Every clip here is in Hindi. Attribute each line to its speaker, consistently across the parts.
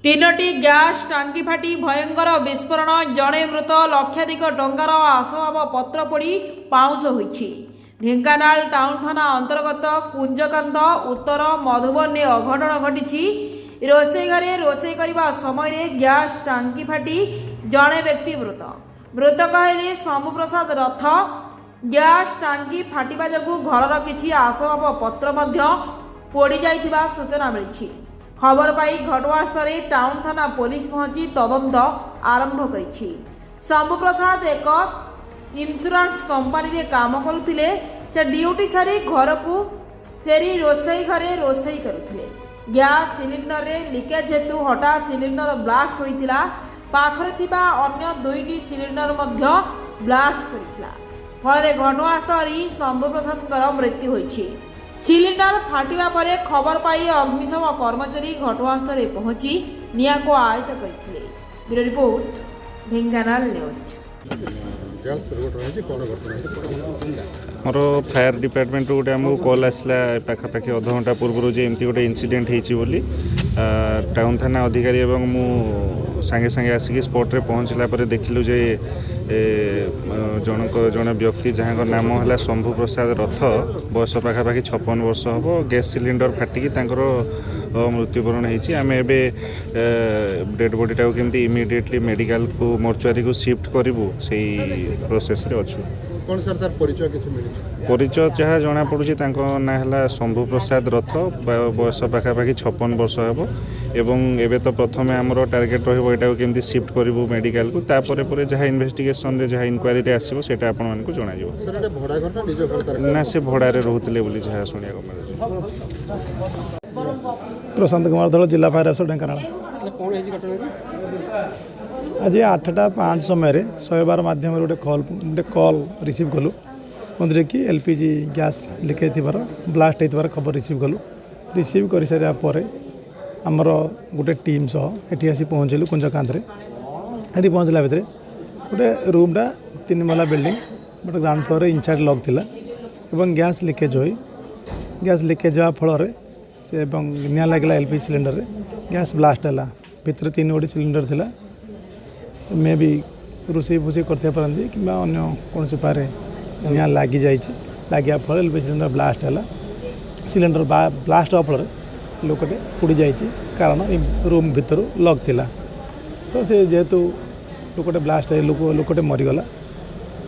Speaker 1: तीनोटी गैस टांकी फाटी भयंकर विस्फोरण जड़े मृत लक्षाधिक टंकार आसबाब पत्र पोड़ी पाउंश होइछि। ढेंकानाल टाउन थाना अंतर्गत कुंजकांत उत्तर मधुबन अघटन घटी। रोषेई घरे रोषेई करने समय गैस टांकी फाटी जड़े व्यक्ति मृतक हेले शंभु प्रसाद रथ। गैस टांकी फाटिबा जोगु घरर किछि आसबाब पत्र पोड़ी जाइथिबा सूचना मिली। खबर पाई घटनास्थल टाउन थाना पुलिस पहुंची तदंत आरंभ करिछि। शंभु प्रसाद एक इंश्योरेंस कंपनी रे काम करुथिले। से ड्यूटी सारी घर को फेरी रोषेई घरे रोषेई करुथिले। गैस सिलिंडर रे लीकेज हेतु हठात सिलिंडर ब्लास्ट होइथिला। पाखरे थिबा अन्य दुईटी सिलिंडर मध्य ब्लास्ट करिथिला। फल घटनास्थल शंभु प्रसाद मृत्यु होइछि। सिलिंडर फाटिबा परे खबर पाई अग्निशम कर्मचारी घटनास्थल पहुंची निया को आयत्त करथिले। Bureau report Dhenkanal news.
Speaker 2: मोर फायर डिपार्टमेंट गोटे आमको कॉल आसला पाखापाखि अध घंटा पूर्व जे एमती गोटे इनसीडेंट होती बोली टाउन थाना अधिकारी एवं मु सांगे सांगे आसिक स्पॉट रे पहुँचला पर देखिलु जे जन व्यक्ति जहाँ नाम है शंभु प्रसाद रथ बयस पाखापाखि 56 वर्ष हम गैस सिलिंडर फाटिकी मृत्युवरण होती। आम एवं डेड बॉडीटा केमती इमिडिएटली मेडिकल को मोर्चुरी को शिफ्ट करूँ से प्रोसेस रे अच्छु।
Speaker 3: कौन सर तार परिचय किछि मिली?
Speaker 2: परिचय जहाँ जना पड़ुछि तांको ना है शंभु प्रसाद रथ बयस पाखापाखि 56 वर्ष हम एवं एबे तो प्रथमे आमर टार्गेट रहिबो एटा केमती शिफ्ट करूँ मेडिकल को तापर पर जहाँ इन्वेस्टिगेशन रे जहाँ इंक्वायरी रे आसीबो सेटा आपन मानकु जणा जिवो।
Speaker 3: सर एटा भड़ा घर ना निज घर?
Speaker 2: ना से भड़ा रे रहउतले बोली जहाँ सुनिया को मिले।
Speaker 4: प्रशांत कुमार धल जिला फायर अफसर ढेंकानाल।
Speaker 3: कौन है घटना?
Speaker 4: आज 8:05 समय 112 माध्यम गोटे कॉल रिसीव कलु मध्य कि एलपीजी गैस लिकेज थीबार ब्लास्ट होइथिबार खबर रिसीव कलु। रिसीव कर सारा पर आमर गोटे टीम सह एठी आसी पहुँचलु कुंजकांत रे। एठी पहुँचला भितर गोटे रूमटा 3 महला बिल्डिंग गोटे ग्राउंड फ्लोर रे इनसाइड लॉक थिला एवं गैस लिकेज होई गैस लिकेज होगा फल से निया लगला एलपीजी सिलिंडर रे गैस ब्लास्ट है। भितर 3 गोटी सिलिंडर थिला मे भी रोषेई फुषे करते पारती कि अन्य कौन उपाय निया लगी लगे फल एलपीजी सिलिंडर ब्लास्ट है। सिलिंडर ब्लास्ट हवा फल लोकटे पोड़ी जाइए कारण रूम भितर लॉक थिला। तो से जेहेतु लोकटे ब्लास्ट है लोकटे मरीगला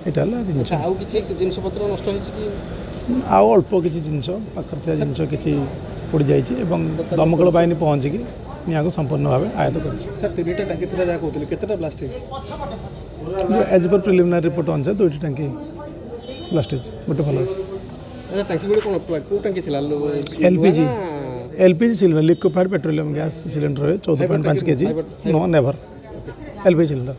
Speaker 4: यहाँ आउ अल्प किसी जिनस पाखे जिनस कि पोड़ी जाइए दमकल बाहिनी पहुँचिकी निया को संपूर्ण भाव आयत्त कर। एज पर प्रिलिमिनारी रिपोर्ट अनुसार 2टी टांकी ब्लास्ट गोटे भल LPG cylinder liquefied petroleum gas cylinder 14.5 kg no never LPG cylinder.